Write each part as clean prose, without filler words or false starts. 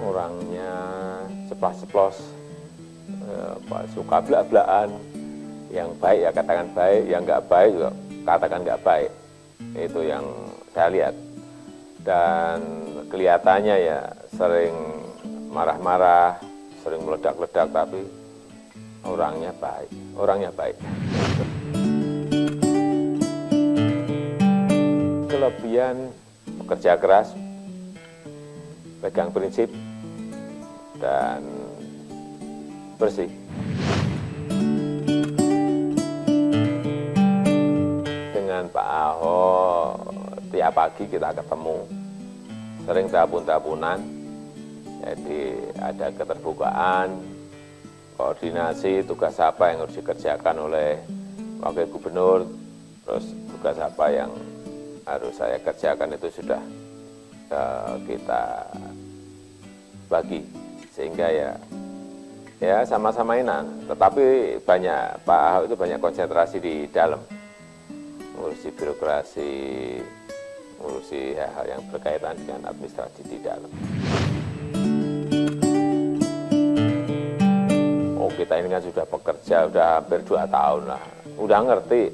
Orangnya ceplas-ceplos, suka belak-belakan. Yang baik ya katakan baik, yang nggak baik juga katakan nggak baik. Itu yang saya lihat. Dan kelihatannya ya sering marah-marah, sering meledak-ledak, tapi orangnya baik. Kelebihan bekerja keras, pegang prinsip, dan bersih. Dengan Pak Ahok, tiap pagi kita ketemu, sering telepon-teleponan, jadi ada keterbukaan, koordinasi tugas apa yang harus dikerjakan oleh wakil gubernur, terus tugas apa yang harus saya kerjakan itu sudah kita bagi, sehingga ya sama-sama enak. Tetapi Pak Ahok itu banyak konsentrasi di dalam, ngurusi birokrasi, ngurusi hal-hal yang berkaitan dengan administrasi di dalam. Oh, kita ini kan sudah bekerja, sudah hampir 2 tahun lah. Udah ngerti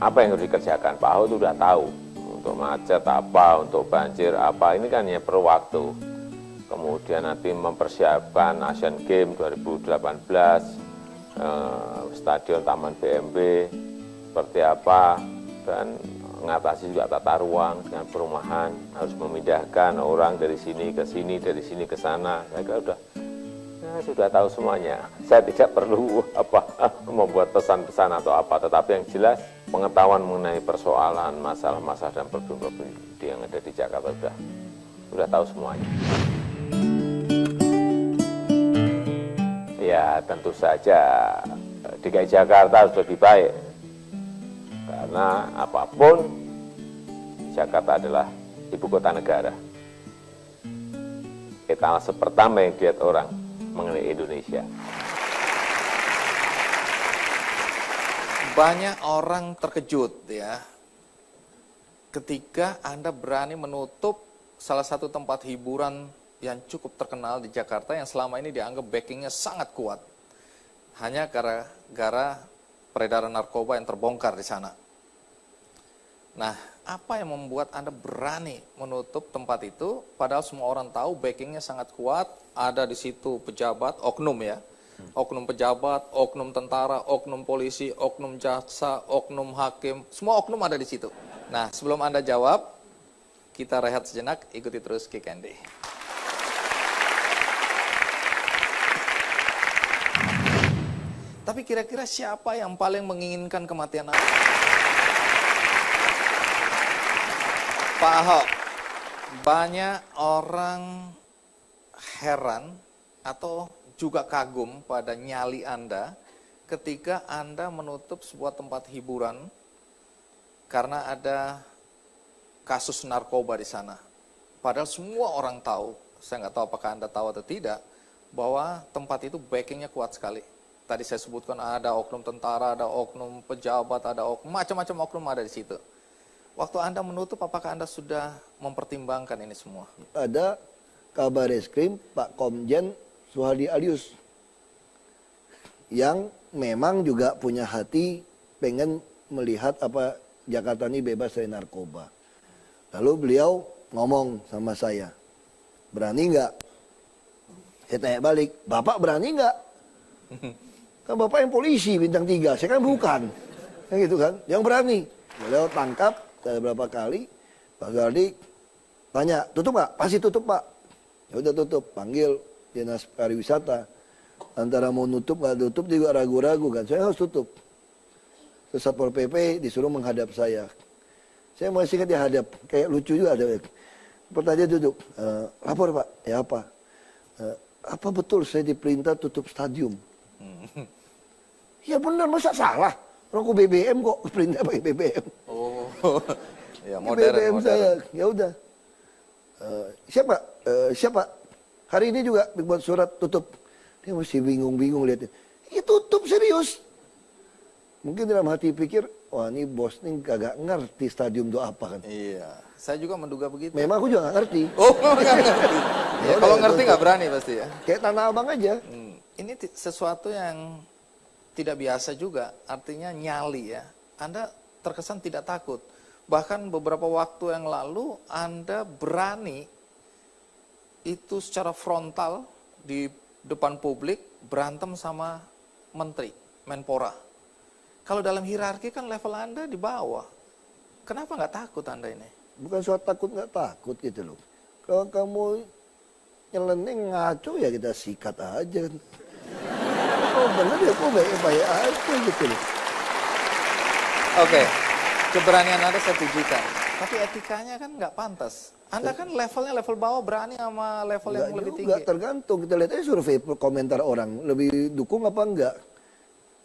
apa yang harus dikerjakan. Pak Ahok itu sudah tahu. Untuk macet apa, untuk banjir apa, ini kan ya perlu waktu. Kemudian nanti mempersiapkan Asian Games 2018, Stadion Taman BMB, seperti apa, dan mengatasi juga tata ruang dengan perumahan, harus memindahkan orang dari sini ke sini, dari sini ke sana. Saya kira sudah tahu semuanya. Saya tidak perlu membuat pesan-pesan atau apa, tetapi yang jelas pengetahuan mengenai persoalan, masalah-masalah dan problem-problem yang ada di Jakarta sudah tahu semuanya. Ya tentu saja DKI Jakarta harus lebih baik. Karena apapun, Jakarta adalah ibu kota negara. Etalase pertama yang dilihat orang mengenai Indonesia. Banyak orang terkejut ya, ketika Anda berani menutup salah satu tempat hiburan yang cukup terkenal di Jakarta, yang selama ini dianggap backingnya sangat kuat, hanya gara-gara peredaran narkoba yang terbongkar di sana. Nah, apa yang membuat Anda berani menutup tempat itu, padahal semua orang tahu backingnya sangat kuat, ada di situ pejabat, oknum ya, oknum pejabat, oknum tentara, oknum polisi, oknum jaksa, oknum hakim, semua oknum ada di situ. Nah, sebelum Anda jawab, kita rehat sejenak, ikuti terus Kick Andy. Tapi kira-kira siapa yang paling menginginkan kematian Anda? Pak Ahok, banyak orang heran atau juga kagum pada nyali Anda ketika Anda menutup sebuah tempat hiburan karena ada kasus narkoba di sana. Padahal semua orang tahu, saya nggak tahu apakah Anda tahu atau tidak, bahwa tempat itu backingnya kuat sekali. Tadi saya sebutkan ada oknum tentara, ada oknum pejabat, ada macam-macam oknum ada di situ. Waktu Anda menutup, apakah Anda sudah mempertimbangkan ini semua? Ada Kabar Eskrim Pak Komjen Suhardi Alyus yang memang juga punya hati pengen melihat apa Jakarta ini bebas dari narkoba. Lalu beliau ngomong sama saya, berani nggak? Saya tanya balik, Bapak berani nggak? Kan Bapak yang polisi bintang 3, saya kan bukan. Kan gitu kan, yang berani. Beliau tangkap beberapa kali, Pak Suhardi tanya, tutup nggak? Pasti tutup Pak. Ya udah tutup, panggil dinas pariwisata. Antara mau nutup nggak tutup juga ragu-ragu kan, saya harus tutup. Terus Satpol PP disuruh menghadap saya. Saya masih ingat dia hadap, kayak lucu juga ada. Pertanyaan duduk, lapor Pak, ya apa? Apa betul saya diperintah tutup stadium? Ya benar, masa salah? Rokok BBM kok, perintah pakai BBM. Oh, ya modern. BBM saya, ya udah. Siapa? Hari ini juga buat surat tutup. Dia masih bingung-bingung lihatnya. Ya tutup serius. Mungkin dalam hati pikir, wah ini bos ini kagak ngerti stadium itu apa kan. Iya, saya juga menduga begitu. Memang aku juga nggak ngerti. Oh, nggak ngerti. Ya, kalau udah, ngerti betul. nggak berani pasti ya. Kayak Tanah Abang aja. Ini sesuatu yang tidak biasa juga, artinya nyali ya. Anda terkesan tidak takut. Bahkan beberapa waktu yang lalu Anda berani itu secara frontal di depan publik berantem sama menteri, Menpora. Kalau dalam hierarki kan level Anda di bawah. Kenapa nggak takut Anda ini? Bukan soal takut nggak takut gitu loh. Kalau kamu nyeleneh ngaco ya kita sikat aja. Oh bener ya kok baik-baik aja gitu loh. Oke, keberanian Anda saya pujikan. Tapi etikanya kan nggak pantas. Anda kan levelnya level bawah berani sama level yang lebih tinggi. Enggak, tergantung. Kita lihat aja survei komentar orang. Lebih dukung apa enggak.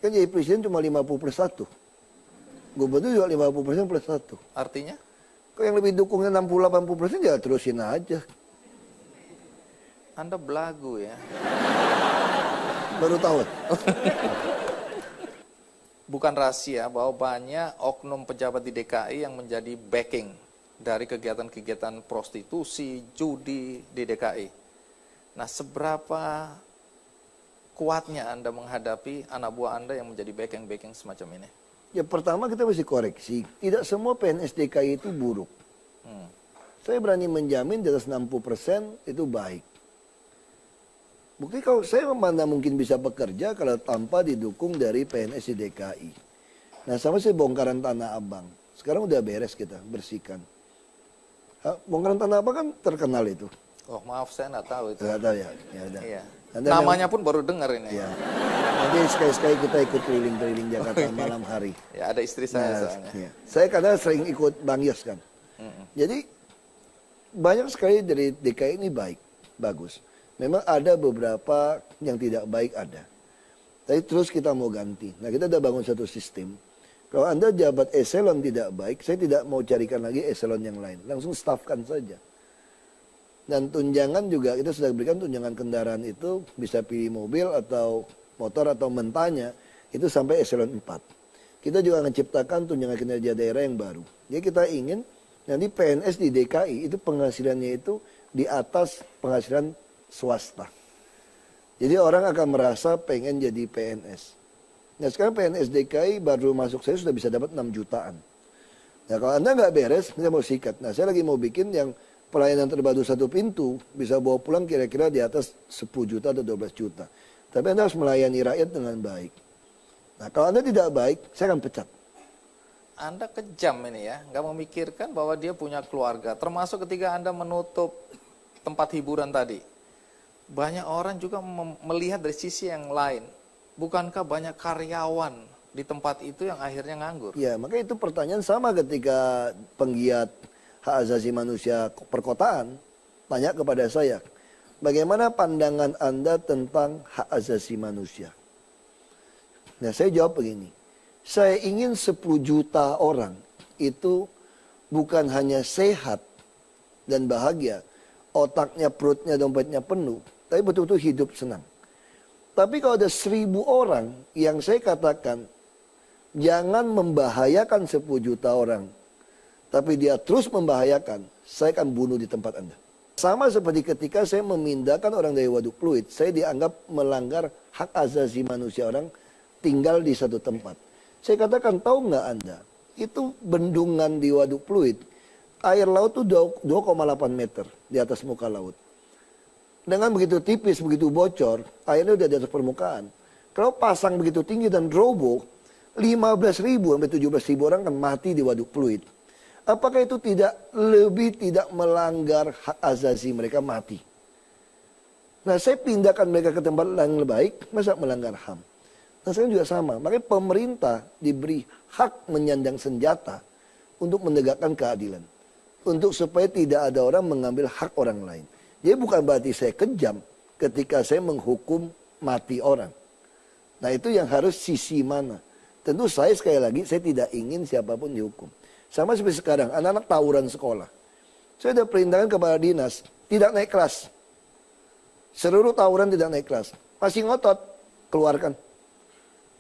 Kan jadi presiden cuma 50+1. Gubernur juga 50%+1. Artinya? Kalau yang lebih dukungnya 60-80% ya terusin aja. Anda belagu ya. Baru tahu. Bukan rahasia bahwa banyak oknum pejabat di DKI yang menjadi backing dari kegiatan-kegiatan prostitusi, judi di DKI. Nah, seberapa kuatnya Anda menghadapi anak buah Anda yang menjadi backing-backing semacam ini? Ya pertama kita mesti koreksi. Tidak semua PNS DKI itu buruk. Saya berani menjamin di atas 60% itu baik. Bukti kalau saya mana mungkin bisa bekerja kalau tanpa didukung dari PNS di DKI. Nah sama saya bongkaran Tanah Abang. Sekarang udah beres kita, bersihkan. Bongkaran Tanah Abang kan terkenal itu. Oh maaf saya nggak tahu itu. Nggak tahu ya. Ya udah. Iya. Anda Namanya pun baru dengar ini. Ya. Nanti sekali-sekali kita ikut keliling-keliling Jakarta malam hari. Ya ada istri saya soalnya. Ya. Saya kadang sering ikut Bang Yos kan. Jadi banyak sekali dari DKI ini baik, bagus. Memang ada beberapa yang tidak baik ada. Tapi terus kita mau ganti. Nah kita udah bangun satu sistem. Kalau Anda jabat eselon tidak baik, saya tidak mau carikan lagi eselon yang lain. Langsung staffkan saja. Dan tunjangan juga kita sudah berikan tunjangan kendaraan itu bisa pilih mobil atau motor atau mentanya itu sampai eselon 4. Kita juga menciptakan tunjangan kinerja daerah yang baru. Jadi kita ingin nanti PNS di DKI itu penghasilannya itu di atas penghasilan swasta. Jadi orang akan merasa pengen jadi PNS. Nah sekarang PNS DKI baru masuk saya sudah bisa dapat 6 jutaan. Nah kalau Anda nggak beres, saya mau sikat. Nah saya lagi mau bikin yang pelayanan terpadu satu pintu bisa bawa pulang kira-kira di atas 10 juta atau 12 juta. Tapi Anda harus melayani rakyat dengan baik. Nah kalau Anda tidak baik, saya akan pecat. Anda kejam ini ya, nggak memikirkan bahwa dia punya keluarga. Termasuk ketika Anda menutup tempat hiburan tadi. Banyak orang juga melihat dari sisi yang lain. Bukankah banyak karyawan di tempat itu yang akhirnya nganggur? Ya, makanya itu pertanyaan sama ketika penggiat hak asasi manusia perkotaan tanya kepada saya, bagaimana pandangan Anda tentang hak asasi manusia? Nah, saya jawab begini. Saya ingin 10 juta orang itu bukan hanya sehat dan bahagia, otaknya, perutnya, dompetnya penuh, tapi betul-betul hidup senang. Tapi kalau ada 1000 orang yang saya katakan, jangan membahayakan 10 juta orang, tapi dia terus membahayakan, saya akan bunuh di tempat Anda. Sama seperti ketika saya memindahkan orang dari Waduk Pluit, saya dianggap melanggar hak asasi manusia orang tinggal di satu tempat. Saya katakan, tahu nggak Anda, itu bendungan di Waduk Pluit, air laut itu 2,8 meter di atas muka laut. Dengan begitu tipis, begitu bocor, airnya udah di atas permukaan. Kalau pasang begitu tinggi dan roboh, 15.000 sampai 17.000 orang kan mati di Waduk Pluit. Apakah itu tidak melanggar hak asasi mereka mati? Nah saya pindahkan mereka ke tempat yang lebih baik, masa melanggar HAM? Nah sekarang juga sama, makanya pemerintah diberi hak menyandang senjata untuk menegakkan keadilan. Untuk supaya tidak ada orang mengambil hak orang lain. Jadi bukan berarti saya kejam ketika saya menghukum mati orang. Nah itu yang harus sisi mana. Tentu saya sekali lagi, saya tidak ingin siapapun dihukum. Sama seperti sekarang, anak-anak tawuran sekolah. Saya sudah perintahkan kepada dinas, tidak naik kelas. Seluruh tawuran tidak naik kelas. Masih ngotot, keluarkan.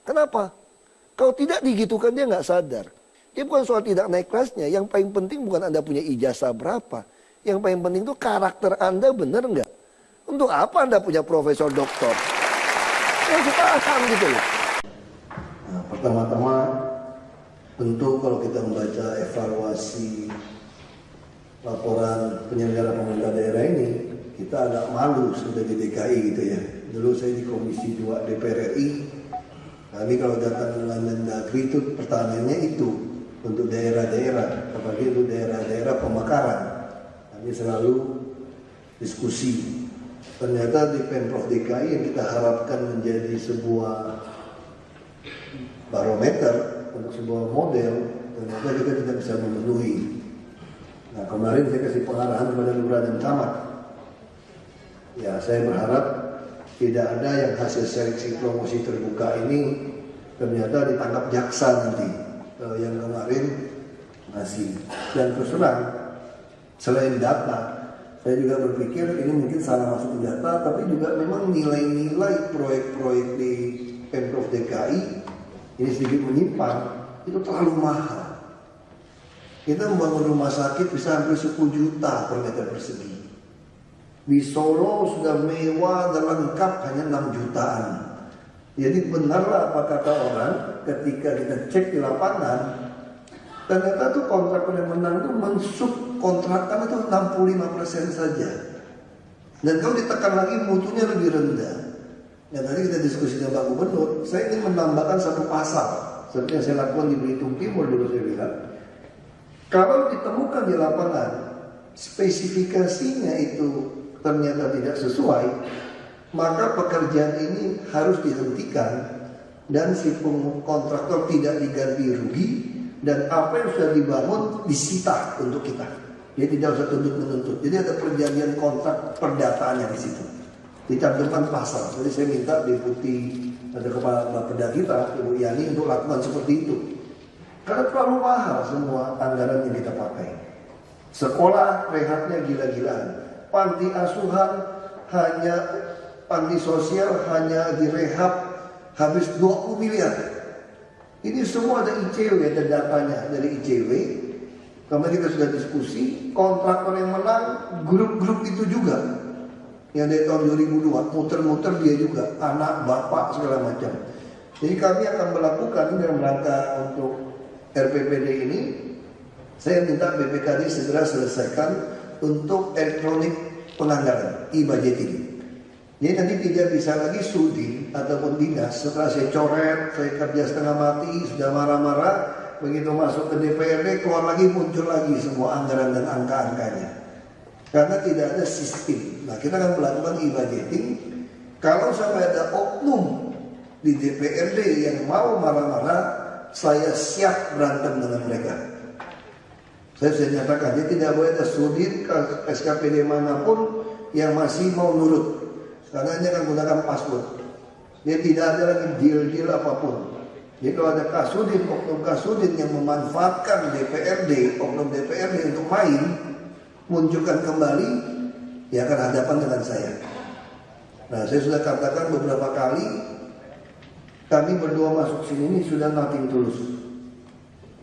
Kenapa? Kalau tidak digitukan dia nggak sadar. Dia bukan soal tidak naik kelasnya. Yang paling penting bukan Anda punya ijazah berapa. Yang paling penting itu karakter Anda benar nggak. Untuk apa Anda punya profesor doktor? Yang paham gitu loh. Nah, pertama-tama tentu kalau kita membaca evaluasi laporan penyelenggara pemerintah daerah ini, kita agak malu sebagai DKI gitu ya. Dulu saya di Komisi 2 DPR RI, kami kalau datang dengan Mendagri itu pertanyaannya itu untuk daerah-daerah, apalagi untuk daerah-daerah pemekaran. Kami selalu diskusi. Ternyata di Pemprov DKI yang kita harapkan menjadi sebuah barometer untuk sebuah model, ternyata kita tidak bisa memenuhi. Nah, kemarin saya kasih pengarahan kepada lurah dan camat. Ya, saya berharap tidak ada yang hasil seleksi promosi terbuka ini ternyata ditangkap jaksa nanti. Kalau yang kemarin masih. Dan terus terang, selain data, saya juga berpikir ini mungkin salah masuk ke data, tapi juga memang nilai-nilai proyek-proyek di Pemprov DKI ini sedikit menyimpang, itu terlalu mahal. Kita membangun rumah sakit bisa hampir 10 juta per meter persegi. Di Solo sudah mewah dan lengkap hanya 6 jutaan. Jadi benarlah apa kata orang ketika kita cek di lapangan, ternyata tuh kontraktor yang menang itu mensubkontrakkan itu 65% saja. Dan kalau ditekan lagi mutunya lebih rendah. Ya tadi kita diskusi dengan Pak Gubernur, saya ingin menambahkan satu pasal seperti yang saya lakukan di Belitung Timur dulu saya bilang. Kalau ditemukan di lapangan spesifikasinya itu ternyata tidak sesuai, maka pekerjaan ini harus dihentikan dan si kontraktor tidak diganti rugi dan apa yang sudah dibangun disita untuk kita. Dia tidak usah tuntut-menuntut. Jadi ada perjanjian kontrak perdataannya di situ. Dicantumkan pasal. Jadi saya minta Deputi ada Kepala Bapeda kita, Ibu Yani untuk lakukan seperti itu. Karena terlalu mahal semua anggaran yang kita pakai. Sekolah rehabnya gila-gilaan. Panti asuhan panti sosial hanya direhab habis 20 miliar. Ini semua ada ICW, ada datanya dari ICW. Kemarin kita sudah diskusi, kontraktor yang menang grup-grup itu juga. Yang dari tahun 2002, muter-muter dia juga, anak, bapak, segala macam. Jadi kami akan melakukan dalam rangka untuk RPPD ini, saya minta BPKD segera selesaikan untuk elektronik penganggaran, e-budgeting. Jadi nanti tidak bisa lagi Sudin ataupun dinas, setelah saya coret, saya kerja setengah mati, sudah marah-marah, begitu masuk ke DPRD, keluar lagi, muncul lagi semua anggaran dan angka-angkanya. Karena tidak ada sistem. Nah, kita akan melakukan e-budgeting. Kalau sampai ada oknum di DPRD yang mau marah-marah, saya siap berantem dengan mereka. Saya sudah nyatakan, dia tidak boleh ada Sudin ke SKPD manapun yang masih mau nurut. Karena dia akan gunakan password. Dia tidak ada lagi deal-deal apapun. Jadi kalau ada Kasudin, oknum Kasudin yang memanfaatkan DPRD, oknum DPRD untuk main, munculkan kembali, dia akan hadapan dengan saya. Nah, saya sudah katakan beberapa kali, kami berdua masuk sini ini sudah nothing tulus.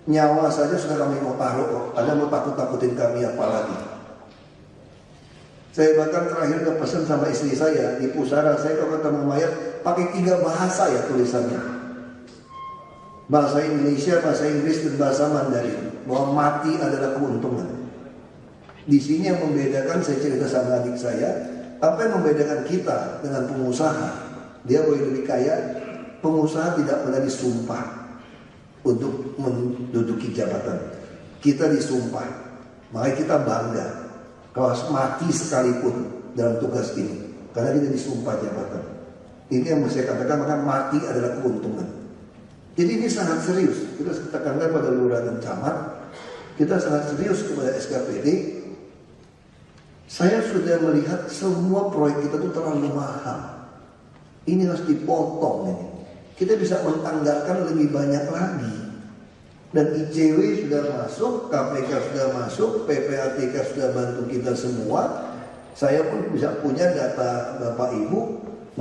Nyawa saja sudah kami mau taruh, ada mau takut-takutin kami apa lagi. Saya bahkan terakhir udah pesan sama istri saya, di pusara saya kalau ketemu mayat, pakai 3 bahasa ya tulisannya. Bahasa Indonesia, bahasa Inggris, dan bahasa Mandarin. Bahwa mati adalah keuntungan. Di sini yang membedakan, saya cerita sama adik saya, apa yang membedakan kita dengan pengusaha? Dia boleh lebih kaya, pengusaha tidak pernah disumpah untuk menduduki jabatan. Kita disumpah, makanya kita bangga kalau mati sekalipun dalam tugas ini, karena kita disumpah jabatan. Ini yang saya katakan, maka mati adalah keuntungan. Jadi ini sangat serius. Kita katakan pada lurah dan camat, kita sangat serius kepada SKPD. Saya sudah melihat semua proyek kita itu terlalu mahal. Ini harus dipotong ini. Kita bisa menganggarkan lebih banyak lagi. Dan ICW sudah masuk, KPK sudah masuk, PPATK sudah bantu kita semua. Saya pun bisa punya data Bapak Ibu.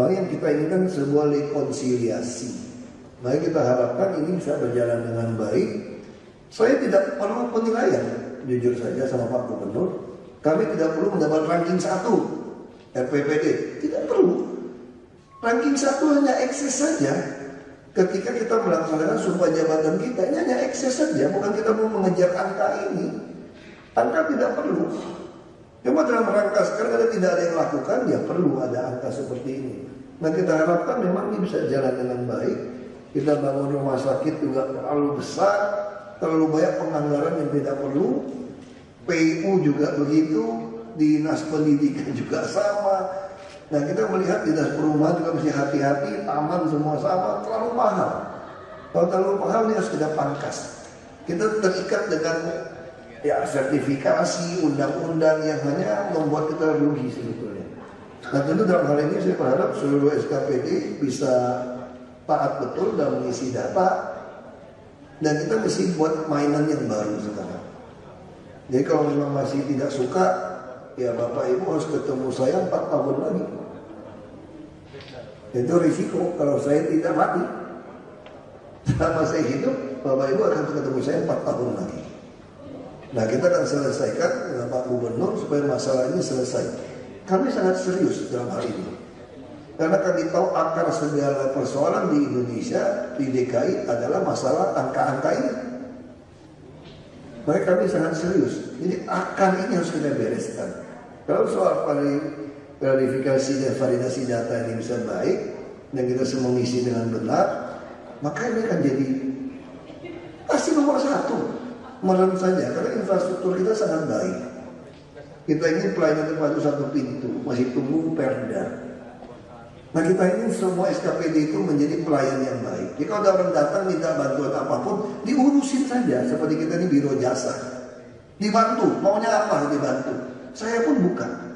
Maka yang kita inginkan sebuah rekonsiliasi. Mari kita harapkan ini bisa berjalan dengan baik. Saya tidak perlu penilaian, jujur saja sama Pak Gubernur. Kami tidak perlu mendapat ranking 1 RPPD, tidak perlu. Ranking 1 hanya ekses saja. Ketika kita melaksanakan sumpah jabatan kita, ini hanya ekses saja, bukan kita mau mengejar angka ini. Angka tidak perlu. Cuma dalam rangka sekarang tidak ada yang lakukan, ya perlu ada angka seperti ini. Nah kita harapkan memang ini bisa jalan dengan baik. Kita bangun rumah sakit juga terlalu besar, terlalu banyak penganggaran yang tidak perlu. PU juga begitu, dinas pendidikan juga sama. Nah kita melihat dinas perumahan juga mesti hati-hati, taman semua sama, terlalu mahal. Kalau terlalu mahal ini harus kita pangkas. Kita terikat dengan ya sertifikasi, undang-undang yang hanya membuat kita rugi sebetulnya. Nah tentu dalam hal ini saya berharap seluruh SKPD bisa taat betul dalam mengisi data. Dan kita mesti buat mainan yang baru sekarang. Jadi kalau memang masih tidak suka, ya Bapak Ibu harus ketemu saya 4 tahun lagi. Itu risiko kalau saya tidak mati. Selama saya hidup, Bapak Ibu akan ketemu saya 4 tahun lagi. Nah kita akan selesaikan dengan Pak Gubernur supaya masalah ini selesai. Kami sangat serius dalam hal ini. Karena kami tahu akar segala persoalan di Indonesia, di DKI adalah masalah angka-angka ini. Maka kami sangat serius. Jadi akar ini harus kita bereskan. Kalau soal verifikasi dan validasi data ini bisa baik dan kita semua mengisi dengan benar, maka ini akan jadi pasti nomor 1 menurut saja, karena infrastruktur kita sangat baik. Kita ingin pelayanan tepat waktu 1 pintu, masih tunggu perda. Nah kita ingin semua SKPD itu menjadi pelayan yang baik. Jadi kalau ada orang datang minta bantuan apapun, diurusin saja. Seperti kita ini biro jasa, dibantu, maunya apa dibantu. Saya pun bukan.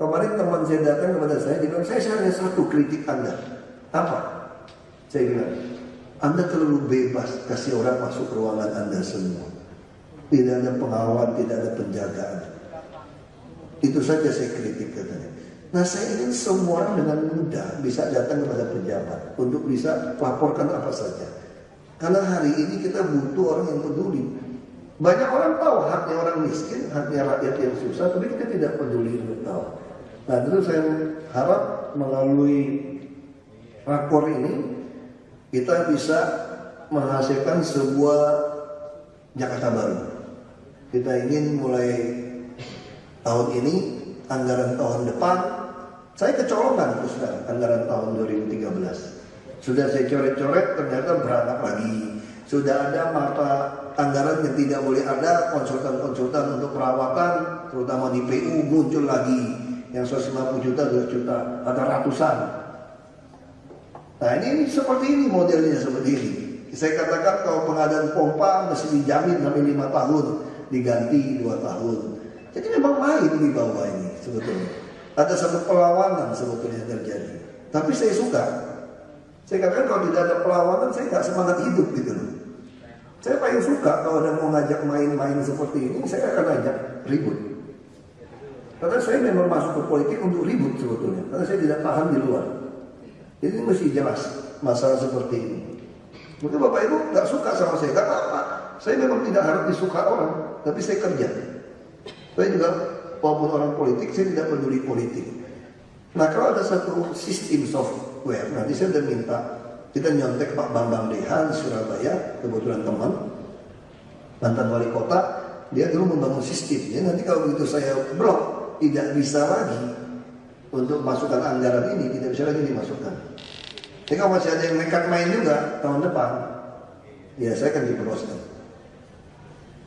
Kemarin teman saya datang kepada saya, dia bilang, saya hanya 1 kritik Anda. Apa? Saya bilang, Anda terlalu bebas kasih orang masuk ruangan Anda semua. Tidak ada pengawal, tidak ada penjagaan. Itu saja saya kritik katanya. Nah saya ingin semua orang dengan mudah bisa datang kepada pejabat untuk bisa laporkan apa saja. Karena hari ini kita butuh orang yang peduli. Banyak orang tahu haknya orang miskin, haknya rakyat yang susah, tapi kita tidak peduli untuk tahu. Nah terus saya harap melalui rakor ini kita bisa menghasilkan sebuah Jakarta baru. Kita ingin mulai tahun ini, anggaran tahun depan, saya kecolongan terus sekarang anggaran tahun 2013. Sudah saya coret-coret, ternyata beranak lagi. Sudah ada mata anggaran yang tidak boleh ada, konsultan-konsultan untuk perawatan, terutama di PU muncul lagi. Yang 150 juta, 2 juta, ada ratusan. Nah ini seperti ini modelnya, seperti ini. Saya katakan kalau pengadaan pompa mesti dijamin sampai 5 tahun, diganti 2 tahun. Jadi memang main di bawah ini sebetulnya. Ada satu perlawanan sebetulnya terjadi. Tapi saya suka. Saya katakan kalau tidak ada perlawanan saya nggak semangat hidup gitu loh. Saya paling suka kalau ada mau ngajak main-main seperti ini, saya akan ajak ribut. Karena saya memang masuk ke politik untuk ribut sebetulnya. Karena saya tidak tahan di luar. Jadi mesti jelas masalah seperti ini. Mungkin Bapak Ibu nggak suka sama saya, nggak apa-apa. Saya memang tidak harus disuka orang, tapi saya kerja. Saya juga walaupun orang politik, saya tidak peduli politik. Nah kalau ada satu sistem software, nanti saya sudah minta, kita nyontek Pak Bambang Deha di Surabaya, kebetulan teman, mantan wali kota, dia dulu membangun sistemnya. Nanti kalau begitu saya blok, tidak bisa lagi untuk masukkan anggaran ini, tidak bisa lagi dimasukkan. Jadi kalau masih ada yang nekat main juga tahun depan, ya saya akan diproses.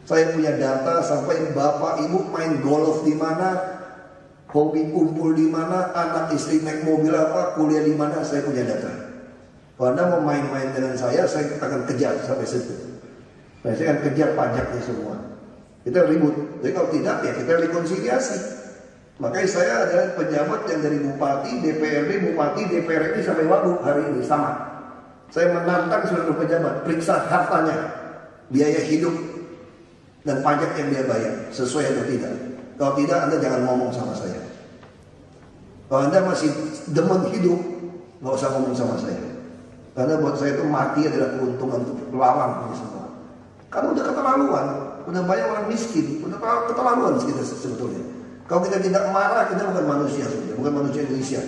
Saya punya data sampai bapak ibu main golf di mana, hobi kumpul di mana, anak istri naik mobil apa, kuliah di mana, saya punya data. Kalau Anda mau main-main dengan saya akan kejar sampai situ. Nah, saya akan kejar pajaknya semua. Kita ribut. Jadi kalau tidak ya kita rekonsiliasi. Makanya saya adalah pejabat yang dari bupati, DPRD, bupati, DPRD sampai wagub hari ini sama. Saya menantang seluruh pejabat, periksa hartanya, biaya hidup, dan pajak yang dia bayar, sesuai atau tidak. Kalau tidak, Anda jangan ngomong sama saya. Kalau Anda masih demen hidup, nggak usah ngomong sama saya. Karena buat saya itu mati adalah keuntungan untuk lawan ini semua. Karena udah keterlaluan, udah banyak orang miskin, udah keterlaluan kita sebetulnya. Kalau kita tidak marah, kita bukan manusia saja, bukan manusia Indonesia.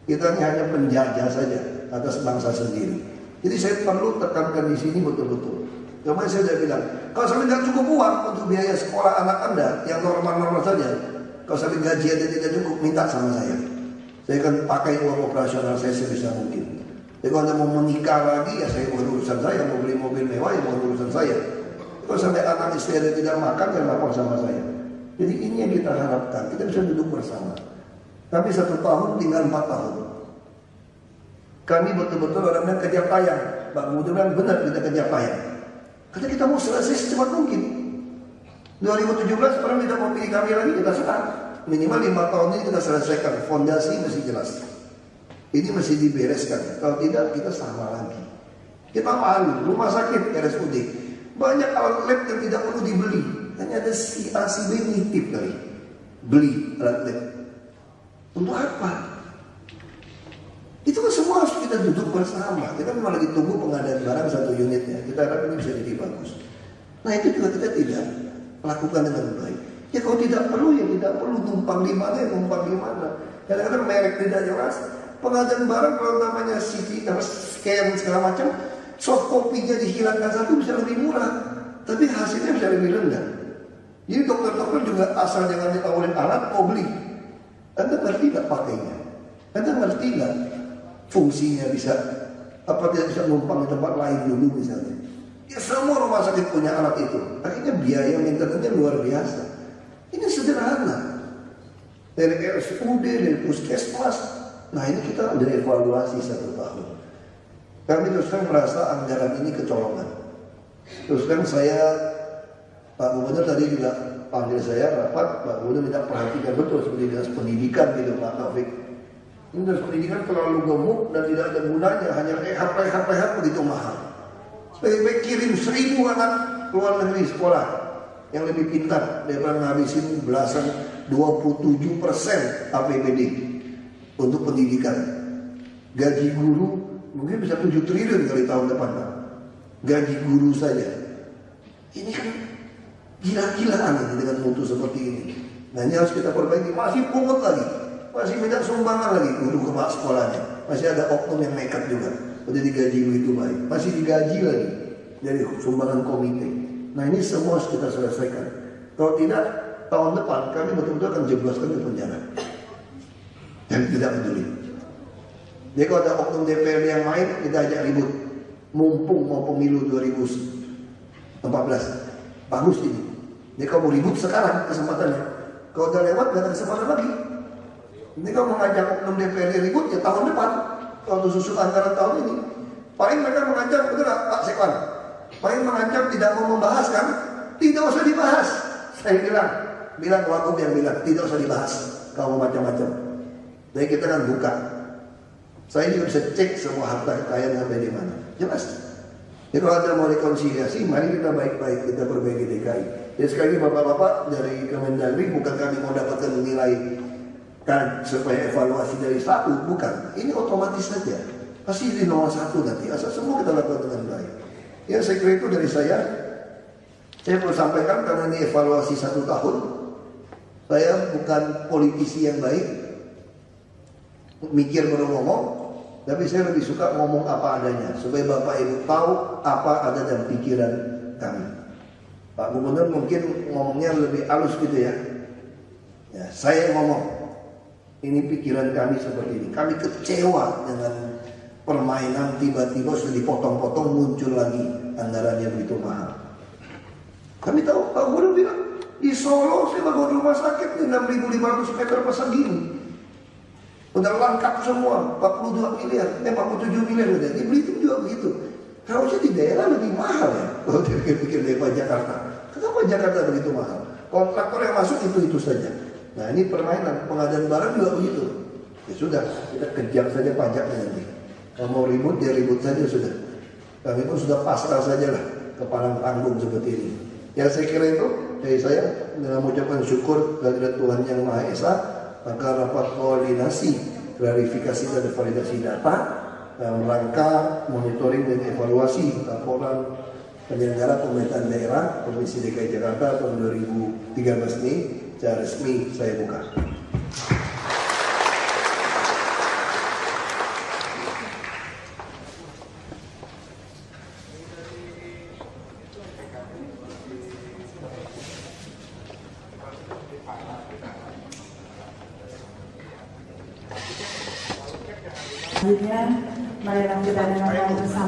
Kita ini hanya penjajah saja atas bangsa sendiri. Jadi saya perlu tekankan di sini betul-betul. Kemarin saya sudah bilang, kalau sampai tidak cukup uang untuk biaya sekolah anak Anda yang normal-normal saja, kalau sampai gaji Anda tidak cukup, minta sama saya. Saya akan pakai uang operasional saya sebisa mungkin. Jadi kalau Anda mau menikah lagi, ya saya bukan urusan saya. Mau beli mobil mewah, ya bukan urusan saya. Kalau sampai anak istri Anda tidak makan, ya lapor sama saya. Jadi ini yang kita harapkan, kita bisa duduk bersama. Tapi 1 tahun tinggal 4 tahun. Kami betul-betul orang-orang kejar tayang. Pak Gubernur bilang benar kita kejar tayang. Karena kita mau selesai secepat mungkin. 2017 orang tidak mau pilih kami lagi, kita serah. Minimal 5 tahun ini kita selesaikan. Fondasi masih jelas. Ini mesti dibereskan. Kalau tidak, kita sama lagi. Kita malu. Rumah sakit RSUD banyak alat lab yang tidak perlu dibeli. Hanya ada si A, si B nitip kali. Beli alat lab. Untuk apa? Itu kan semua harus kita duduk bersama. Kita memang lagi tunggu pengadaan barang 1 unitnya. Kita harap ini bisa jadi bagus. Nah itu juga kita tidak lakukan dengan baik. Ya kalau tidak perlu, ya tidak perlu. Numpang di mana, ya numpang di mana. Kadang-kadang merek tidak jelas. Pengadaan barang kalau namanya CT, scan segala macam, soft copy-nya dihilangkan 1 bisa lebih murah. Tapi hasilnya bisa lebih rendah. Jadi dokter-dokter juga asal jangan ditawarin alat, mau beli. Anda ngerti gak pakainya? Anda ngerti gak fungsinya bisa, apa tidak bisa numpang di tempat lain dulu misalnya? Ya semua rumah sakit punya alat itu. Akhirnya biaya maintenance-nya luar biasa. Ini sederhana. Dari RSUD, dari puskesmas. Nah ini kita udah evaluasi 1 tahun. Kami terus terang merasa anggaran ini kecolongan. Terus kan saya, Pak Gubernur tadi juga panggil saya rapat, Pak Gubernur minta perhatikan betul seperti dinas pendidikan gitu Pak Taufik. Ini dinas pendidikan terlalu gemuk dan tidak ada gunanya, hanya rehab begitu mahal. Baik-baik kirim 1000 anak luar negeri sekolah yang lebih pintar daripada ngabisin belasan 27% APBD untuk pendidikan. Gaji guru mungkin bisa 7 triliun kali tahun depan Pak. Gaji guru saja. Ini kan gila-gilaan ini dengan mutu seperti ini. Nah ini harus kita perbaiki. Masih pungut lagi, masih minta sumbangan lagi guru kepala sekolahnya. Masih ada oknum yang nekat juga. Udah digaji begitu baik, masih digaji lagi dari sumbangan komite. Nah ini semua harus kita selesaikan. Kalau tidak, tahun depan kami betul-betul akan jebloskan ke penjara. Dan tidak peduli. Jadi kalau ada oknum DPRD yang main, kita ajak ribut. Mumpung mau pemilu 2014, bagus ini. Jadi kalau mau ribut sekarang kesempatannya. Kalau udah lewat, gak ada kesempatan lagi. Ini kalau mengajak oknum DPRD ribut, ya tahun depan. Kalau susun anggaran tahun ini, paling mereka mengancam, betul gak Pak Sekwan? Paling mengancam tidak mau membahas kan? Tidak usah dibahas. Saya bilang Wagub yang bilang, tidak usah dibahas. Kalau macam-macam. Jadi kita kan buka. Saya juga bisa cek semua harta kekayaan sampai di mana. Jelas. Jadi kalau ada mau rekonsiliasi, mari kita baik-baik, kita perbaiki DKI. Jadi sekali lagi Bapak-Bapak dari Kemendagri, bukan kami mau dapatkan nilai kan supaya evaluasi dari 1, bukan. Ini otomatis saja. Pasti di nomor 1 nanti. Asal semua kita lakukan dengan baik. Ya saya kira itu dari saya. Saya perlu sampaikan karena ini evaluasi 1 tahun. Saya bukan politisi yang baik. Mikir baru ngomong, tapi saya lebih suka ngomong apa adanya supaya Bapak Ibu tahu apa ada dalam pikiran kami. Pak Gubernur mungkin ngomongnya lebih halus gitu ya. Ya, saya ngomong ini pikiran kami seperti ini. Kami kecewa dengan permainan tiba-tiba sudah dipotong-potong muncul lagi anggarannya begitu mahal. Kami tahu Pak Gubernur bilang di Solo saya bangun rumah sakit 6.500 meter persegi. Udah lengkap semua, 42 miliar, 47 miliar udah. Di Belitung juga begitu. Harusnya di daerah lebih mahal ya. Kalau dipikir-pikir daripada Jakarta. Kenapa Jakarta begitu mahal? Kontraktor yang masuk itu saja. Nah ini permainan, pengadaan barang juga begitu. Ya sudah, kita kejar saja pajaknya nanti. Kalau mau ribut, ya ribut saja sudah. Kami pun sudah pasrah saja lah, kepala tanggung seperti ini. Ya saya kira itu dari saya, dengan mengucapkan syukur kehadirat Tuhan Yang Maha Esa. Maka rapat koordinasi, klarifikasi dan validasi data dalam rangka monitoring dan evaluasi laporan penyelenggara pemerintahan daerah Provinsi DKI Jakarta tahun 2013 ini secara resmi saya buka. Selanjutnya, mari kita dengarkan bersama.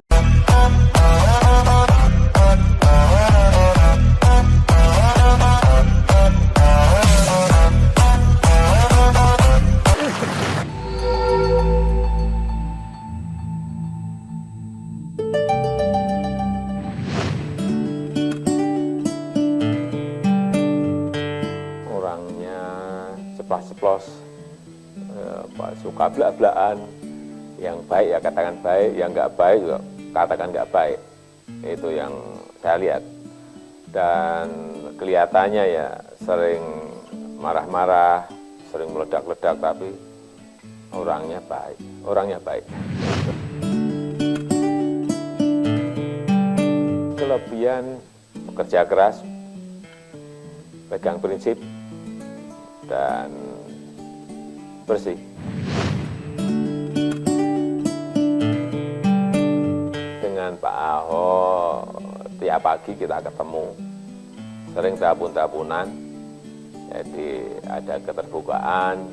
Orangnya ceplas-ceplos, suka belak-belakan. Yang baik ya katakan baik, yang nggak baik juga katakan nggak baik. Itu yang saya lihat. Dan kelihatannya ya sering marah-marah, sering meledak-ledak, tapi orangnya baik. Kelebihan bekerja keras, pegang prinsip, dan bersih. Dengan Pak Ahok tiap pagi kita ketemu, sering telepon-teleponan, jadi ada keterbukaan,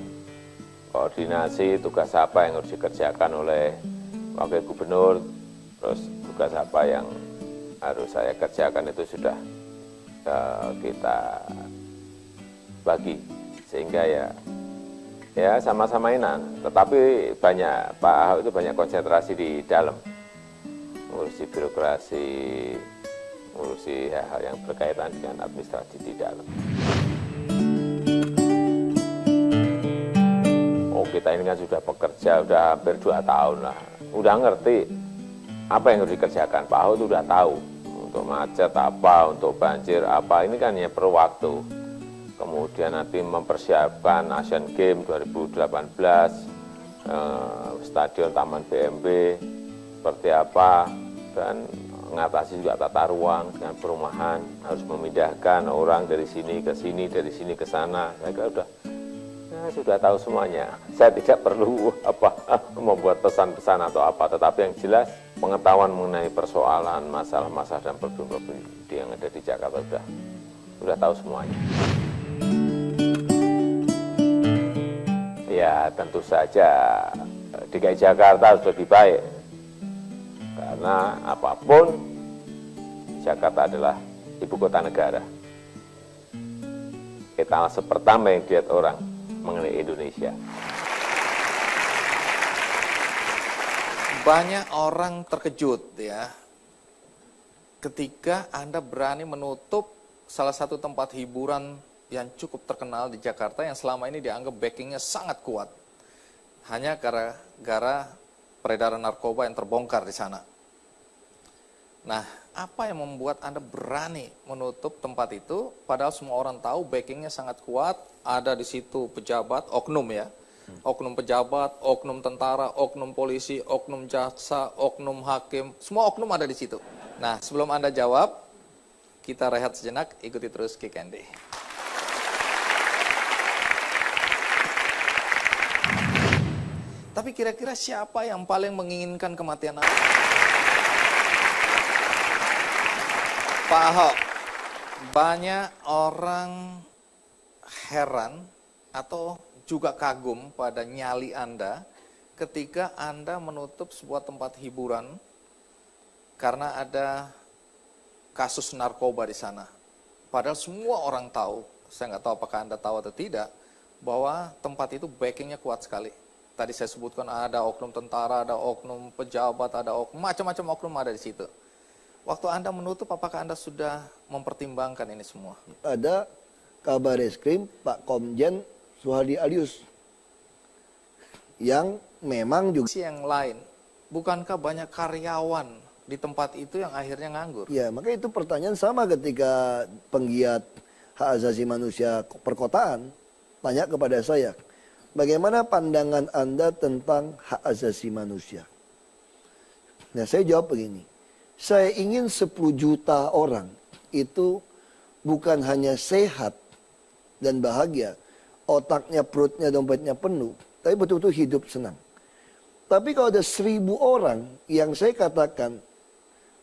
koordinasi tugas apa yang harus dikerjakan oleh Wakil Gubernur, terus tugas apa yang harus saya kerjakan itu sudah kita bagi, sehingga ya sama-sama enak. Tetapi Pak Ahok itu banyak konsentrasi di dalam, ngurusi birokrasi, ngurusi hal-hal yang berkaitan dengan administrasi di dalam. Oh, kita ini kan sudah bekerja, sudah hampir 2 tahun lah. Udah ngerti apa yang harus dikerjakan. Pak Ahok itu udah tahu. Untuk macet apa, untuk banjir apa, ini kan ya perlu waktu. Kemudian nanti mempersiapkan Asian Games 2018, Stadion Taman BMB, seperti apa, dan mengatasi juga tata ruang dengan perumahan, harus memindahkan orang dari sini ke sini, dari sini ke sana. Saya kira sudah tahu semuanya. Saya tidak perlu membuat pesan-pesan atau apa, tetapi yang jelas pengetahuan mengenai persoalan, masalah-masalah dan problem-problem yang ada di Jakarta sudah tahu semuanya. Ya tentu saja DKI Jakarta harus lebih baik. Karena apapun, Jakarta adalah ibu kota negara. Etalase pertama yang dilihat orang mengenai Indonesia. Banyak orang terkejut ya, ketika Anda berani menutup salah satu tempat hiburan yang cukup terkenal di Jakarta, yang selama ini dianggap backingnya sangat kuat, hanya gara-gara peredaran narkoba yang terbongkar di sana. Nah, apa yang membuat Anda berani menutup tempat itu, padahal semua orang tahu backingnya sangat kuat, ada di situ pejabat, oknum ya, oknum pejabat, oknum tentara, oknum polisi, oknum jaksa, oknum hakim, semua oknum ada di situ. Nah, sebelum Anda jawab, kita rehat sejenak, ikuti terus Kick Andy. Tapi kira-kira siapa yang paling menginginkan kematian Anda? Pak Ahok, banyak orang heran atau juga kagum pada nyali Anda ketika Anda menutup sebuah tempat hiburan karena ada kasus narkoba di sana. Padahal semua orang tahu, saya nggak tahu apakah Anda tahu atau tidak, bahwa tempat itu backingnya kuat sekali. Tadi saya sebutkan ada oknum tentara, ada oknum pejabat, ada macam-macam oknum ada di situ. Waktu Anda menutup, apakah Anda sudah mempertimbangkan ini semua? Ada Kabar Eskrim Pak Komjen Suhardi Alyus yang memang juga yang lain, bukankah banyak karyawan di tempat itu yang akhirnya nganggur? ya, maka itu pertanyaan sama ketika penggiat hak asasi manusia perkotaan tanya kepada saya, bagaimana pandangan Anda tentang hak asasi manusia? Nah saya jawab begini, saya ingin 10 juta orang itu bukan hanya sehat dan bahagia, otaknya, perutnya, dompetnya penuh, tapi betul-betul hidup senang. Tapi kalau ada 1000 orang yang saya katakan,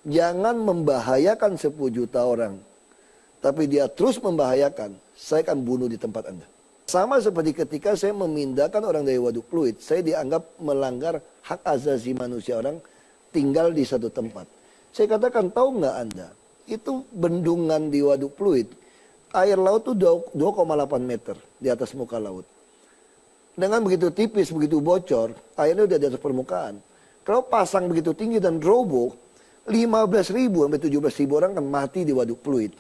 jangan membahayakan 10 juta orang, tapi dia terus membahayakan, saya akan bunuh di tempat Anda. Sama seperti ketika saya memindahkan orang dari Waduk Pluit, saya dianggap melanggar hak asasi manusia orang tinggal di satu tempat. Saya katakan, tahu nggak Anda, itu bendungan di Waduk Pluit, air laut itu 2,8 meter di atas muka laut. Dengan begitu tipis, begitu bocor, airnya udah di atas permukaan. Kalau pasang begitu tinggi dan roboh, 15.000 sampai 17.000 orang kan mati di Waduk Pluit.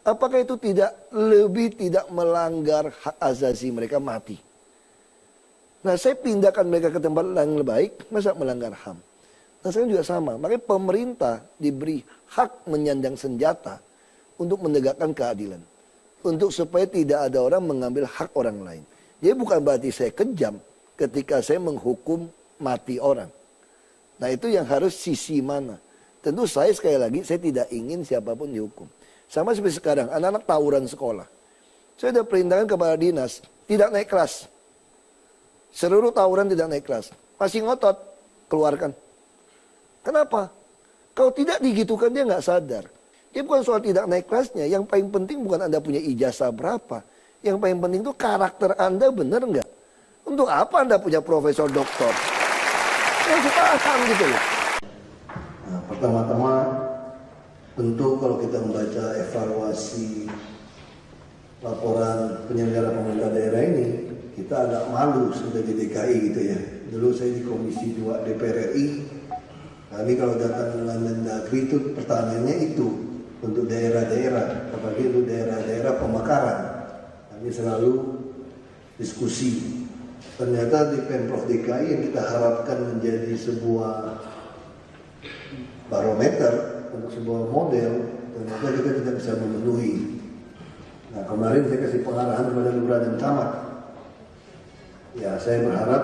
Apakah itu tidak melanggar hak asasi mereka mati? Nah saya pindahkan mereka ke tempat yang lebih baik, masa melanggar HAM? Nah sekarang juga sama, makanya pemerintah diberi hak menyandang senjata untuk menegakkan keadilan. Untuk supaya tidak ada orang mengambil hak orang lain. Jadi bukan berarti saya kejam ketika saya menghukum mati orang. Nah itu yang harus sisi mana. Tentu saya sekali lagi, saya tidak ingin siapapun dihukum. Sama seperti sekarang, anak-anak tawuran sekolah. Saya sudah perintahkan kepada dinas, tidak naik kelas. Seluruh tawuran tidak naik kelas. Masih ngotot, keluarkan. Kenapa? Kalau tidak digitukan dia nggak sadar. Dia bukan soal tidak naik kelasnya. Yang paling penting bukan Anda punya ijazah berapa. Yang paling penting itu karakter Anda benar nggak? Untuk apa Anda punya profesor doktor? Yang paham gitu loh. Nah, pertama-tama tentu kalau kita membaca evaluasi laporan penyelenggara pemerintah daerah ini, kita agak malu sebagai DKI gitu ya. Dulu saya di Komisi 2 DPR RI. Kami kalau datang dengan Mendagri itu pertanyaannya itu untuk daerah-daerah, apalagi untuk daerah-daerah pemekaran. Kami selalu diskusi. Ternyata di Pemprov DKI yang kita harapkan menjadi sebuah barometer untuk sebuah model, ternyata kita tidak bisa memenuhi. Nah kemarin saya kasih pengarahan kepada lurah dan camat. Ya saya berharap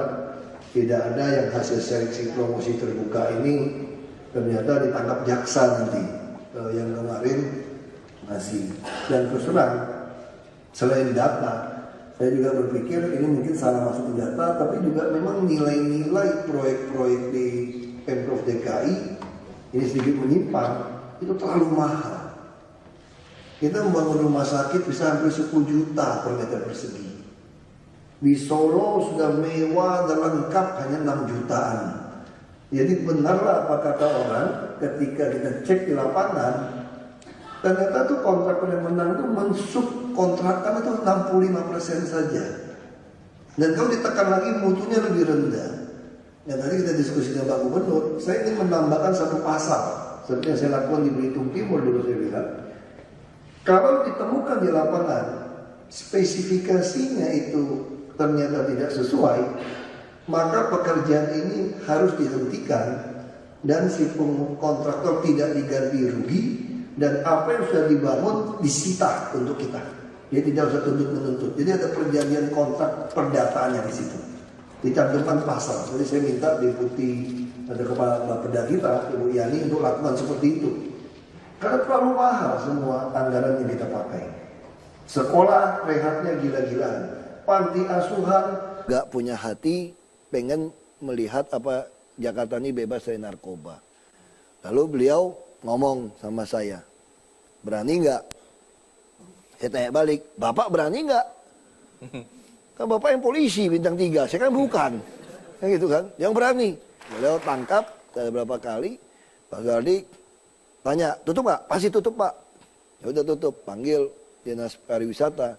tidak ada yang hasil seleksi promosi terbuka ini ternyata ditangkap jaksa nanti. Kalau yang kemarin masih. Dan terus terang, selain data, saya juga berpikir ini mungkin salah masuk data, tapi juga memang nilai-nilai proyek-proyek di Pemprov DKI ini sedikit menyimpang, itu terlalu mahal. Kita membangun rumah sakit bisa hampir 10 juta per meter persegi. Di Solo sudah mewah dan lengkap hanya 6 jutaan. Jadi benarlah apa kata orang ketika kita cek di lapangan, ternyata tuh kontraktor yang menang itu mensubkontrakkan itu 65% saja. Dan kalau ditekan lagi mutunya lebih rendah. Ya tadi kita diskusi dengan Pak Gubernur, saya ingin menambahkan satu pasal seperti yang saya lakukan di Belitung Timur dulu saya bilang. Kalau ditemukan di lapangan spesifikasinya itu ternyata tidak sesuai, maka pekerjaan ini harus dihentikan dan si kontraktor tidak diganti rugi dan apa yang sudah dibangun disita untuk kita. Dia tidak usah tuntut-menuntut. Jadi ada perjanjian kontrak perdataannya di situ. Dicantumkan pasal. Jadi saya minta Deputi ada Kepala Bapeda kita, Ibu Yani untuk lakukan seperti itu. Karena terlalu mahal semua anggaran yang kita pakai. Sekolah rehatnya gila-gilaan. Panti asuhan Gak punya hati pengen melihat apa Jakarta ini bebas dari narkoba. Lalu beliau ngomong sama saya, berani nggak? Saya tanya balik, Bapak berani nggak? Kan Bapak yang polisi bintang 3, saya kan bukan. Kan gitu kan, yang berani. Beliau tangkap berapa kali, Pak Galdi tanya, tutup nggak? Pasti tutup Pak. Ya udah tutup, panggil Dinas Pariwisata.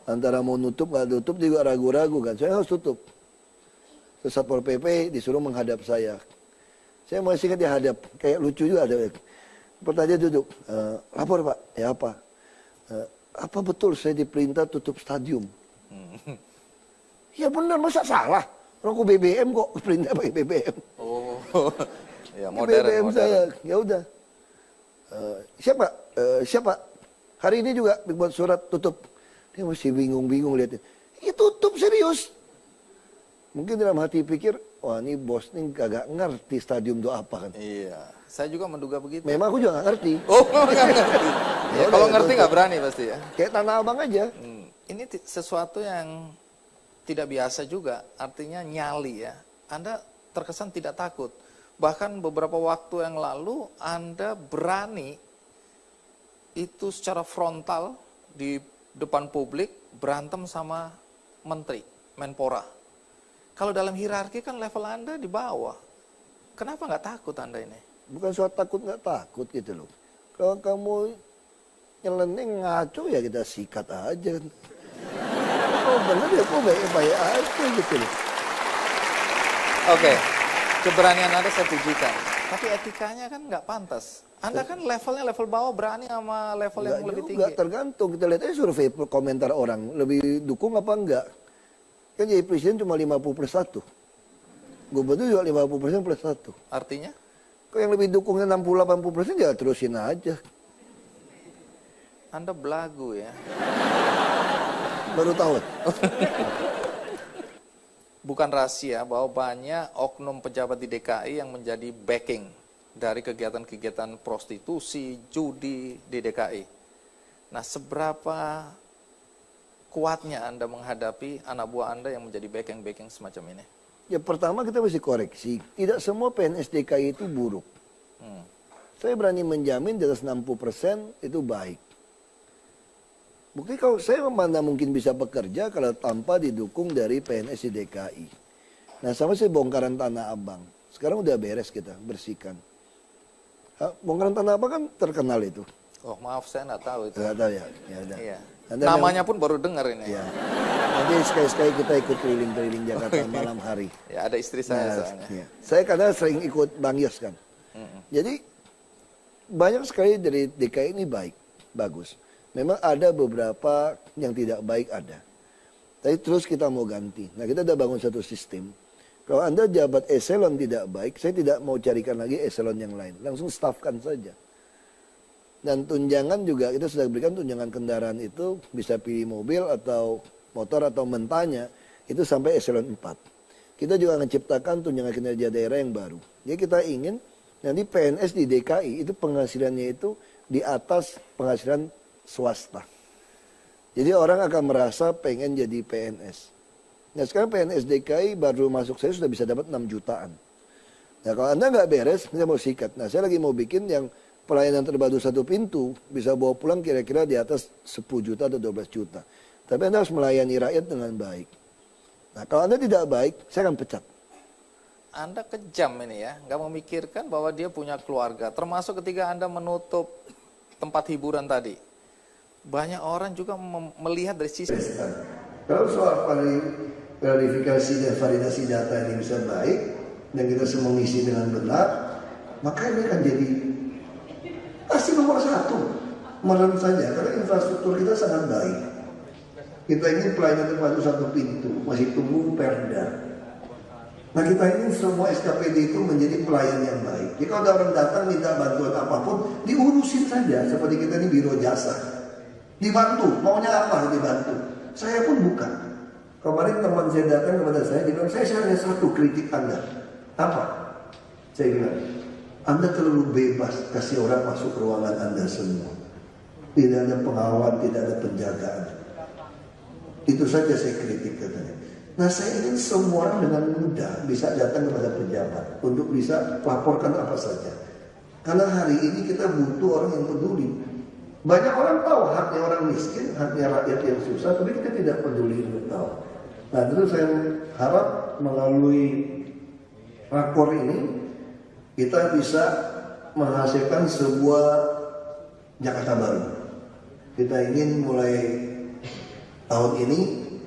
Antara mau nutup nggak tutup juga ragu-ragu kan, saya harus tutup. Terus Satpol PP disuruh menghadap saya. Saya masih ingat dia hadap, kayak lucu juga ada. Pertanyaan duduk, lapor Pak, ya apa? Apa betul saya diperintah tutup stadium? Ya benar, masa salah? Rokok BBM kok perintah pakai BBM. Oh, ya modern. BBM saya, ya udah. Siapa? Siapa? Hari ini juga buat surat tutup. Dia masih bingung-bingung liatin. Ya tutup serius. Mungkin dalam hati pikir, wah ini bos ini kagak ngerti stadium itu apa kan. Iya, saya juga menduga begitu. Memang aku juga nggak ngerti. Oh, nggak ngerti. Ya, kalau ngerti nggak berani pasti ya. Kayak Tanah Abang aja. Ini sesuatu yang tidak biasa juga, artinya nyali ya. Anda terkesan tidak takut. Bahkan beberapa waktu yang lalu Anda berani itu secara frontal di depan publik berantem sama menteri, Menpora. Kalau dalam hierarki kan level Anda di bawah. Kenapa nggak takut Anda ini? Bukan soal takut nggak takut gitu loh. Kalau kamu nyeleneh ngaco ya kita sikat aja. Oh bener ya kok baik-baik aja gitu loh. Oke, keberanian Anda saya pujikan. Tapi etikanya kan nggak pantas. Anda kan levelnya level bawah berani sama level yang lebih tinggi. Enggak tergantung. Kita lihat aja survei komentar orang. Lebih dukung apa enggak. Kan jadi presiden cuma 50+1. Gubernur juga 50%+1. Artinya? Kalau yang lebih dukungnya 60-80% ya terusin aja. Anda belagu ya. Baru tahu. Bukan rahasia bahwa banyak oknum pejabat di DKI yang menjadi backing dari kegiatan-kegiatan prostitusi, judi di DKI. Nah, seberapa kuatnya Anda menghadapi anak buah Anda yang menjadi backing-backing semacam ini? Ya pertama kita mesti koreksi. Tidak semua PNS DKI itu buruk. Saya berani menjamin di atas 60% itu baik. Bukti kalau saya mana mungkin bisa bekerja kalau tanpa didukung dari PNS di DKI. Nah sama saya bongkaran Tanah Abang. Sekarang udah beres kita, bersihkan. Bongkaran Tanah Abang kan terkenal itu. Oh maaf saya nggak tahu itu. Nggak tahu ya? Ya udah. Iya. Anda Namanya pun baru dengar ini. Ya. Nanti sekali-sekali kita ikut keliling-keliling Jakarta malam hari. Ya ada istri saya soalnya. Ya. Saya kadang sering ikut Bang Yos kan. Jadi banyak sekali dari DKI ini baik, bagus. Memang ada beberapa yang tidak baik ada. Tapi terus kita mau ganti. Nah kita udah bangun satu sistem. Kalau Anda jabat eselon tidak baik, saya tidak mau carikan lagi eselon yang lain. Langsung staffkan saja. Dan tunjangan juga kita sudah berikan tunjangan kendaraan itu bisa pilih mobil atau motor atau mentanya itu sampai eselon 4. Kita juga menciptakan tunjangan kinerja daerah yang baru. Jadi kita ingin nanti PNS di DKI itu penghasilannya itu di atas penghasilan swasta. Jadi orang akan merasa pengen jadi PNS. Nah sekarang PNS DKI baru masuk saya sudah bisa dapat 6 jutaan. Nah kalau Anda nggak beres, saya mau sikat. Nah saya lagi mau bikin yang pelayanan terpadu satu pintu bisa bawa pulang kira-kira di atas 10 juta atau 12 juta. Tapi Anda harus melayani rakyat dengan baik. Nah kalau Anda tidak baik, saya akan pecat. Anda kejam ini ya, nggak memikirkan bahwa dia punya keluarga. Termasuk ketika Anda menutup tempat hiburan tadi. Banyak orang juga melihat dari sisi. Kalau soal verifikasi dan validasi data ini bisa baik dan kita semua mengisi dengan benar, maka ini akan jadi pasti nomor 1 menurut saja karena infrastruktur kita sangat baik. Kita ingin pelayanan terpadu satu pintu, masih tunggu perda. Nah kita ingin semua SKPD itu menjadi pelayan yang baik. Jadi kalau ada orang datang minta bantuan apapun, diurusin saja seperti kita ini biro jasa. Dibantu, maunya apa dibantu. Saya pun bukan. Kemarin teman saya datang kepada saya, dia bilang, saya hanya satu kritik Anda. Apa? Saya bilang, Anda terlalu bebas kasih orang masuk ruangan Anda semua. Tidak ada pengawal, tidak ada penjagaan. Itu saja saya kritik katanya. Nah saya ingin semua orang dengan mudah bisa datang kepada pejabat untuk bisa laporkan apa saja. Karena hari ini kita butuh orang yang peduli. Banyak orang tahu haknya orang miskin, haknya rakyat yang susah, tapi kita tidak peduli untuk tahu. Nah terus saya harap melalui rakor ini kita bisa menghasilkan sebuah Jakarta baru. Kita ingin mulai tahun ini,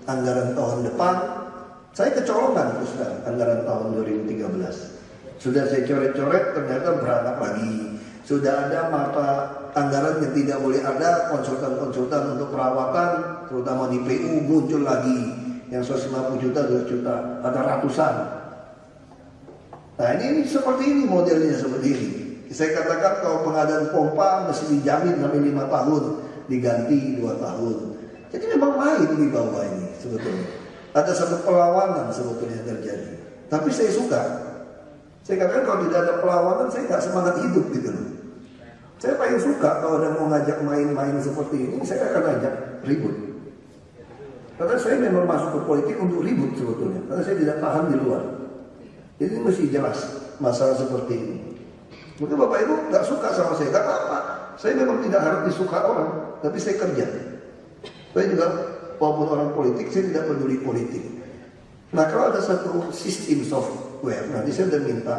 anggaran tahun depan, saya kecolongan terus sekarang, anggaran tahun 2013. Sudah saya coret-coret, ternyata beranak lagi. Sudah ada mata anggaran yang tidak boleh ada, konsultan-konsultan untuk perawatan, terutama di PU muncul lagi. Yang 150 juta, 2 juta, ada ratusan. Nah ini seperti ini modelnya seperti ini. Saya katakan kalau pengadaan pompa mesti dijamin sampai 5 tahun, diganti 2 tahun. Jadi memang main di bawah ini sebetulnya. Ada satu perlawanan sebetulnya terjadi. Tapi saya suka. Saya katakan kalau tidak ada perlawanan, saya nggak semangat hidup gitu loh. Saya paling suka kalau ada mau ngajak main-main seperti ini, saya akan ajak ribut. Karena saya memang masuk ke politik untuk ribut sebetulnya. Karena saya tidak tahan di luar. Jadi mesti jelas masalah seperti ini. Mungkin Bapak Ibu nggak suka sama saya, nggak apa-apa. Saya memang tidak harus disuka orang, tapi saya kerja. Saya juga walaupun orang politik, saya tidak peduli politik. Nah kalau ada satu sistem software, nanti saya sudah minta,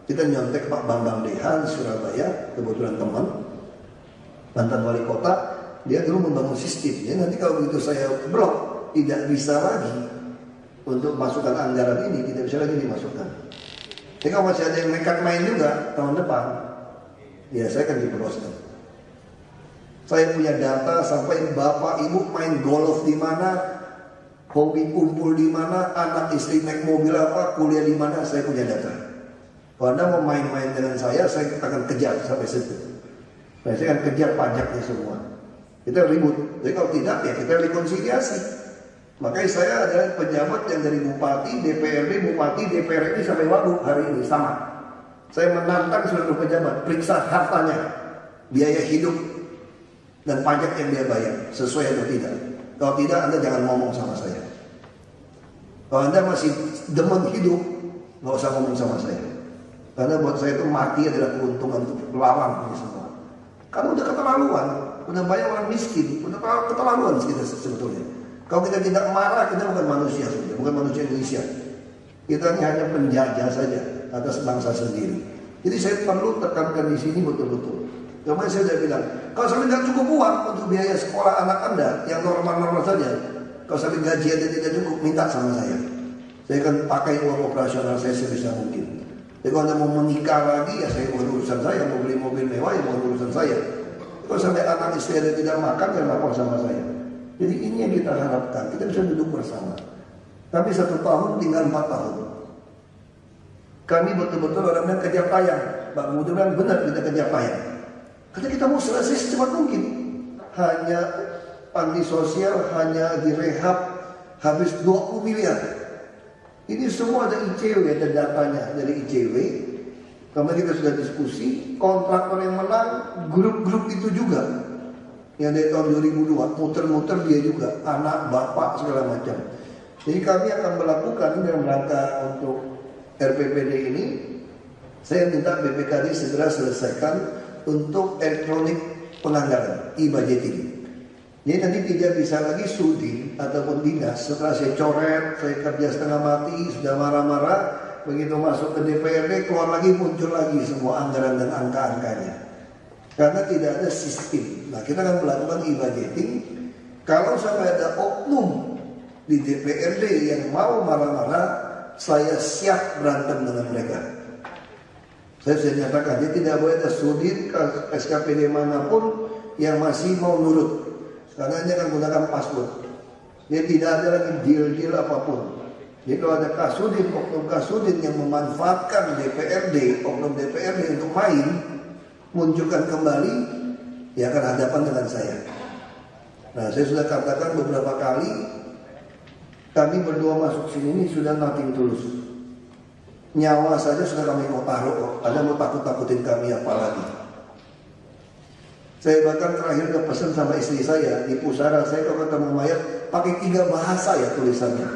kita nyontek Pak Bambang Dehan Surabaya, kebetulan teman, mantan wali kota, dia dulu membangun sistem. Ya, nanti kalau begitu saya blok, tidak bisa lagi untuk masukkan anggaran ini, tidak bisa lagi dimasukkan. Jadi kalau masih ada yang nekat main juga tahun depan, ya saya akan diproses. Saya punya data sampai bapak ibu main golf di mana, hobi kumpul di mana, anak istri naik mobil apa, kuliah di mana, saya punya data. Kalau Anda mau main-main dengan saya akan kejar sampai situ. Nah, saya akan kejar pajaknya semua. Kita ribut. Jadi kalau tidak ya kita rekonsiliasi. Makanya saya ada pejabat yang dari bupati, DPRD, bupati, DPR ini sampai Wagub hari ini sama. Saya menantang seluruh pejabat, periksa hartanya, biaya hidup, dan pajak yang dia bayar, sesuai atau tidak. Kalau tidak, Anda jangan ngomong sama saya. Kalau Anda masih demen hidup, nggak usah ngomong sama saya. Karena buat saya itu mati adalah keuntungan untuk lawan ini semua. Kamu udah keterlaluan, udah banyak orang miskin, udah keterlaluan kita sebetulnya. Kalau kita tidak marah, kita bukan manusia saja, bukan manusia Indonesia. Kita hanya penjajah saja atas bangsa sendiri. Jadi saya perlu tekankan di sini betul-betul. Kemarin saya sudah bilang, kalau sampai tidak cukup uang untuk biaya sekolah anak Anda yang normal-normal saja, kalau sampai gaji Anda tidak cukup, minta sama saya. Saya akan pakai uang operasional saya sebisa mungkin. Jadi kalau Anda mau menikah lagi, ya saya bukan urusan saya. Mau beli mobil mewah, ya bukan urusan saya. Kalau sampai anak istri Anda tidak makan, ya lapor sama saya. Jadi ini yang kita harapkan, kita bisa duduk bersama. Tapi 1 tahun tinggal 4 tahun. Kami betul-betul orangnya kejar tayang. Pak Gubernur bilang benar kita kejar tayang. Karena kita mau selesai secepat mungkin. Hanya panti sosial, hanya direhab, habis 20 miliar. Ini semua ada ICW, ada datanya dari ICW. Kemarin kita sudah diskusi, kontraktor yang menang, grup-grup itu juga. Yang dari tahun 2002, muter-muter dia juga, anak, bapak, segala macam. Jadi kami akan melakukan dalam rangka untuk RPPD ini, saya minta BPKD segera selesaikan untuk elektronik penganggaran, e-budgeting. Jadi nanti tidak bisa lagi Sudin ataupun dinas, setelah saya coret, saya kerja setengah mati, sudah marah-marah, begitu masuk ke DPRD, keluar lagi, muncul lagi semua anggaran dan angka-angkanya. Karena tidak ada sistem. Nah kita akan melakukan e-budgeting. Kalau sampai ada oknum di DPRD yang mau marah-marah, saya siap berantem dengan mereka. Saya sudah nyatakan, dia tidak boleh ada Sudin, SKPD manapun yang masih mau nurut. Karena dia akan gunakan password. Dia tidak ada lagi deal-deal apapun. Jadi kalau ada Kasudin, oknum Kasudin yang memanfaatkan DPRD, oknum DPRD untuk main, munculkan kembali, dia akan hadapan dengan saya. Nah, saya sudah katakan beberapa kali, kami berdua masuk sini ini sudah nothing tulus. Nyawa saja sudah kami mau taruh, ada mau takut-takutin kami apa lagi. Saya bahkan terakhir udah pesan sama istri saya, di pusara saya kalau ketemu mayat, pakai 3 bahasa ya tulisannya.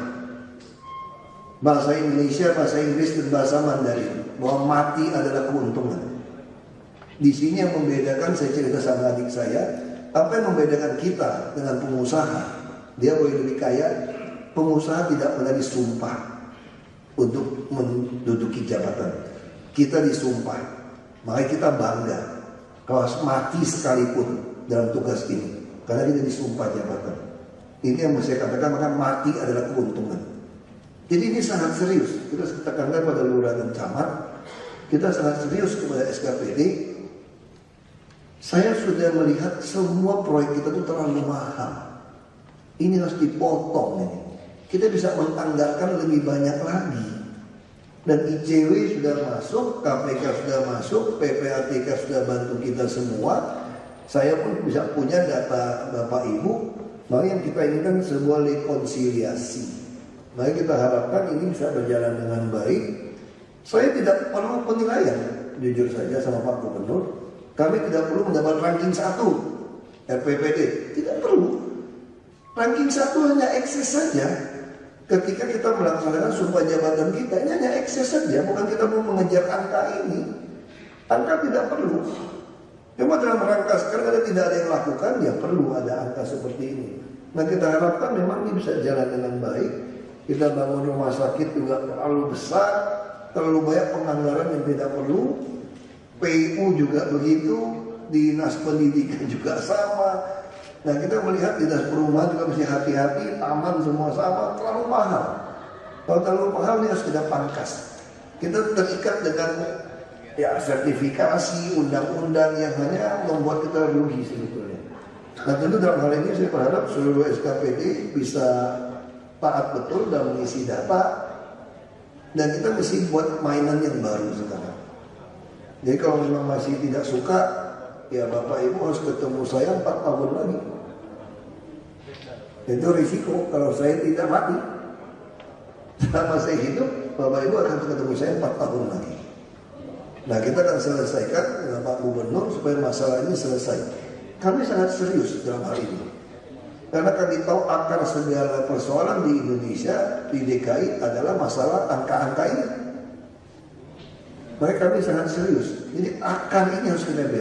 Bahasa Indonesia, bahasa Inggris, dan bahasa Mandarin. Bahwa mati adalah keuntungan. Di sini yang membedakan, saya cerita sama adik saya, apa yang membedakan kita dengan pengusaha? Dia boleh lebih kaya, pengusaha tidak pernah disumpah untuk menduduki jabatan. Kita disumpah, makanya kita bangga kalau mati sekalipun dalam tugas ini, karena kita disumpah jabatan. Ini yang saya katakan, maka mati adalah keuntungan. Jadi ini sangat serius. Kita tekankan pada lurah dan camat, kita sangat serius kepada SKPD. Saya sudah melihat semua proyek kita itu terlalu mahal. Ini harus dipotong ini. Kita bisa menganggarkan lebih banyak lagi. Dan ICW sudah masuk, KPK sudah masuk, PPATK sudah bantu kita semua. Saya pun bisa punya data Bapak Ibu. Maka yang kita inginkan sebuah rekonsiliasi. Mari kita harapkan ini bisa berjalan dengan baik. Saya tidak perlu penilaian, jujur saja sama Pak Gubernur. Kami tidak perlu mendapat ranking 1 RPPD, tidak perlu. Ranking 1 hanya ekses saja. Ketika kita melaksanakan sumpah jabatan kita, ini hanya ekses saja, bukan kita mau mengejar angka ini. Angka tidak perlu. Cuma dalam rangka sekarang tidak ada yang lakukan, ya perlu ada angka seperti ini. Nah kita harapkan memang ini bisa jalan dengan baik. Kita bangun rumah sakit juga terlalu besar, terlalu banyak penganggaran yang tidak perlu. PU juga begitu, dinas pendidikan juga sama. Nah kita melihat dinas perumahan juga mesti hati-hati, taman semua sama, terlalu mahal. Kalau terlalu mahal ini harus kita pangkas. Kita terikat dengan ya sertifikasi, undang-undang yang hanya membuat kita rugi sebetulnya. Nah tentu dalam hal ini saya berharap seluruh SKPD bisa taat betul dalam mengisi data. Dan kita mesti buat mainan yang baru sekarang. Jadi kalau memang masih tidak suka, ya Bapak Ibu harus ketemu saya 4 tahun lagi. Itu risiko kalau saya tidak mati. Selama saya hidup, Bapak Ibu akan ketemu saya 4 tahun lagi. Nah kita akan selesaikan dengan Pak Gubernur supaya masalah ini selesai. Kami sangat serius dalam hal ini. Karena kami tahu akar segala persoalan di Indonesia, di DKI adalah masalah angka-angka ini. Makanya kami sangat serius. Jadi akar ini harus kita